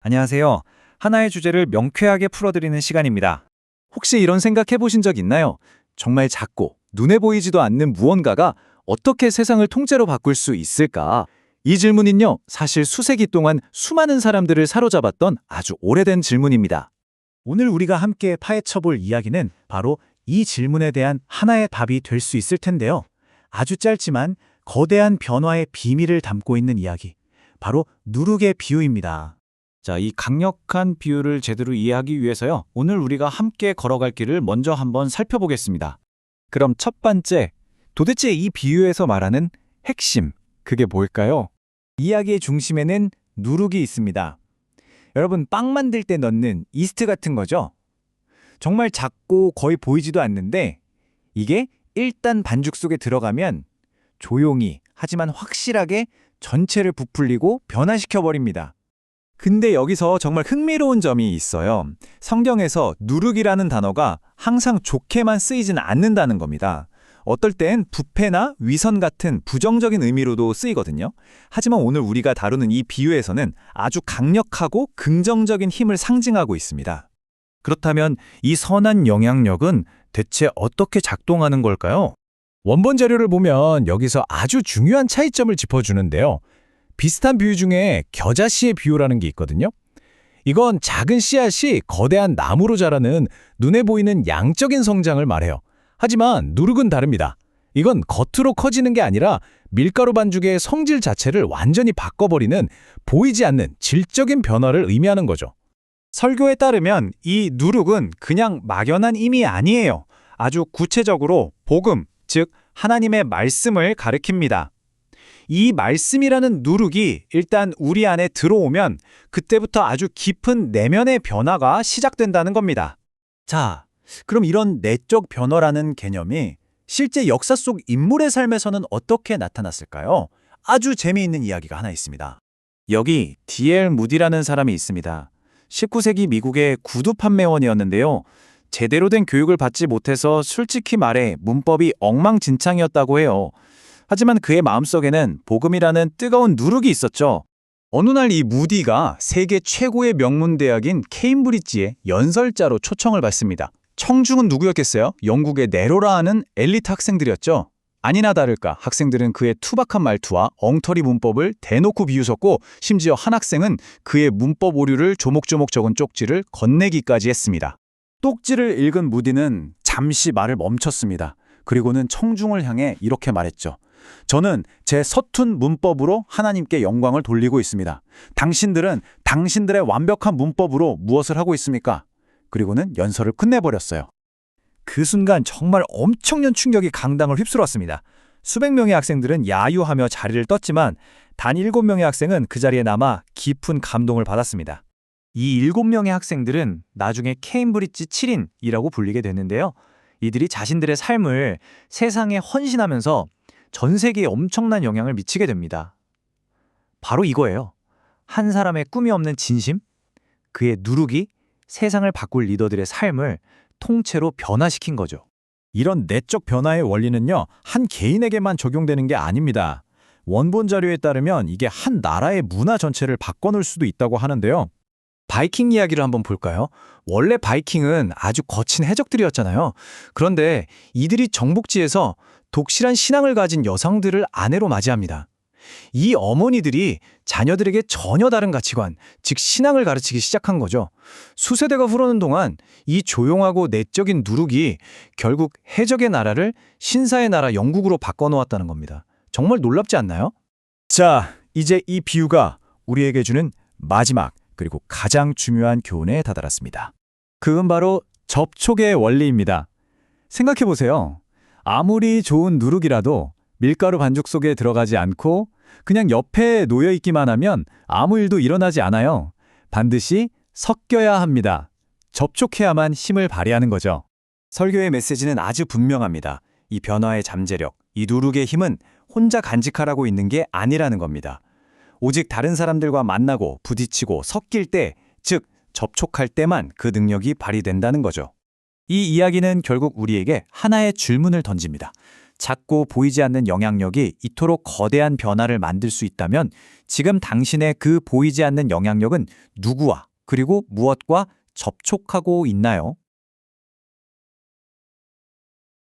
안녕하세요. 하나의 주제를 명쾌하게 풀어드리는 시간입니다. 혹시 이런 생각 해보신 적 있나요? 정말 작고 눈에 보이지도 않는 무언가가 어떻게 세상을 통째로 바꿀 수 있을까? 이 질문은요, 사실 수세기 동안 수많은 사람들을 사로잡았던 아주 오래된 질문입니다. 오늘 우리가 함께 파헤쳐볼 이야기는 바로 이 질문에 대한 하나의 답이 될 수 있을 텐데요. 아주 짧지만 거대한 변화의 비밀을 담고 있는 이야기. 바로 누룩의 비유입니다. 자, 이 강력한 비유를 제대로 이해하기 위해서요. 오늘 우리가 함께 걸어갈 길을 먼저 한번 살펴보겠습니다. 그럼 첫 번째, 도대체 이 비유에서 말하는 핵심, 그게 뭘까요? 이야기의 중심에는 누룩이 있습니다. 여러분, 빵 만들 때 넣는 이스트 같은 거죠? 정말 작고 거의 보이지도 않는데 이게 일단 반죽 속에 들어가면 조용히 하지만 확실하게 전체를 부풀리고 변화시켜버립니다. 근데 여기서 정말 흥미로운 점이 있어요. 성경에서 누룩이라는 단어가 항상 좋게만 쓰이지는 않는다는 겁니다. 어떨 땐 부패나 위선 같은 부정적인 의미로도 쓰이거든요. 하지만 오늘 우리가 다루는 이 비유에서는 아주 강력하고 긍정적인 힘을 상징하고 있습니다. 그렇다면 이 선한 영향력은 대체 어떻게 작동하는 걸까요? 원본 자료를 보면 여기서 아주 중요한 차이점을 짚어주는데요. 비슷한 비유 중에 겨자씨의 비유라는 게 있거든요. 이건 작은 씨앗이 거대한 나무로 자라는 눈에 보이는 양적인 성장을 말해요. 하지만 누룩은 다릅니다. 이건 겉으로 커지는 게 아니라 밀가루 반죽의 성질 자체를 완전히 바꿔버리는 보이지 않는 질적인 변화를 의미하는 거죠. 설교에 따르면 이 누룩은 그냥 막연한 힘이 아니에요. 아주 구체적으로 복음, 즉 하나님의 말씀을 가리킵니다. 이 말씀이라는 누룩이 일단 우리 안에 들어오면 그때부터 아주 깊은 내면의 변화가 시작된다는 겁니다. 자, 그럼 이런 내적 변화라는 개념이 실제 역사 속 인물의 삶에서는 어떻게 나타났을까요? 아주 재미있는 이야기가 하나 있습니다. 여기 D.L. 무디라는 사람이 있습니다. 19세기 미국의 구두 판매원이었는데요. 제대로 된 교육을 받지 못해서 솔직히 말해 문법이 엉망진창이었다고 해요. 하지만 그의 마음속에는 복음이라는 뜨거운 누룩이 있었죠. 어느 날 이 무디가 세계 최고의 명문 대학인 케임브리지에 연설자로 초청을 받습니다. 청중은 누구였겠어요? 영국의 네로라 하는 엘리트 학생들이었죠. 아니나 다를까 학생들은 그의 투박한 말투와 엉터리 문법을 대놓고 비웃었고 심지어 한 학생은 그의 문법 오류를 조목조목 적은 쪽지를 건네기까지 했습니다. 쪽지를 읽은 무디는 잠시 말을 멈췄습니다. 그리고는 청중을 향해 이렇게 말했죠. 저는 제 서툰 문법으로 하나님께 영광을 돌리고 있습니다. 당신들은 당신들의 완벽한 문법으로 무엇을 하고 있습니까? 그리고는 연설을 끝내버렸어요. 그 순간 정말 엄청난 충격이 강당을 휩쓸었습니다. 수백 명의 학생들은 야유하며 자리를 떴지만 단 7명의 학생은 그 자리에 남아 깊은 감동을 받았습니다. 이 7명의 학생들은 나중에 케임브리지 7인이라고 불리게 됐는데요. 이들이 자신들의 삶을 세상에 헌신하면서 전 세계에 엄청난 영향을 미치게 됩니다. 바로 이거예요. 한 사람의 꿈이 없는 진심, 그의 누룩이 세상을 바꿀 리더들의 삶을 통째로 변화시킨 거죠. 이런 내적 변화의 원리는요, 한 개인에게만 적용되는 게 아닙니다. 원본 자료에 따르면 이게 한 나라의 문화 전체를 바꿔놓을 수도 있다고 하는데요. 바이킹 이야기를 한번 볼까요? 원래 바이킹은 아주 거친 해적들이었잖아요. 그런데 이들이 정복지에서 독실한 신앙을 가진 여성들을 아내로 맞이합니다. 이 어머니들이 자녀들에게 전혀 다른 가치관, 즉 신앙을 가르치기 시작한 거죠. 수세대가 흐르는 동안 이 조용하고 내적인 누룩이 결국 해적의 나라를 신사의 나라 영국으로 바꿔놓았다는 겁니다. 정말 놀랍지 않나요? 자, 이제 이 비유가 우리에게 주는 마지막 그리고 가장 중요한 교훈에 다다랐습니다. 그건 바로 접촉의 원리입니다. 생각해보세요. 아무리 좋은 누룩이라도 밀가루 반죽 속에 들어가지 않고 그냥 옆에 놓여있기만 하면 아무 일도 일어나지 않아요. 반드시 섞여야 합니다. 접촉해야만 힘을 발휘하는 거죠. 설교의 메시지는 아주 분명합니다. 이 변화의 잠재력, 이 누룩의 힘은 혼자 간직하라고 있는 게 아니라는 겁니다. 오직 다른 사람들과 만나고 부딪히고 섞일 때, 즉 접촉할 때만 그 능력이 발휘된다는 거죠. 이 이야기는 결국 우리에게 하나의 질문을 던집니다. 작고 보이지 않는 영향력이 이토록 거대한 변화를 만들 수 있다면 지금 당신의 그 보이지 않는 영향력은 누구와 그리고 무엇과 접촉하고 있나요?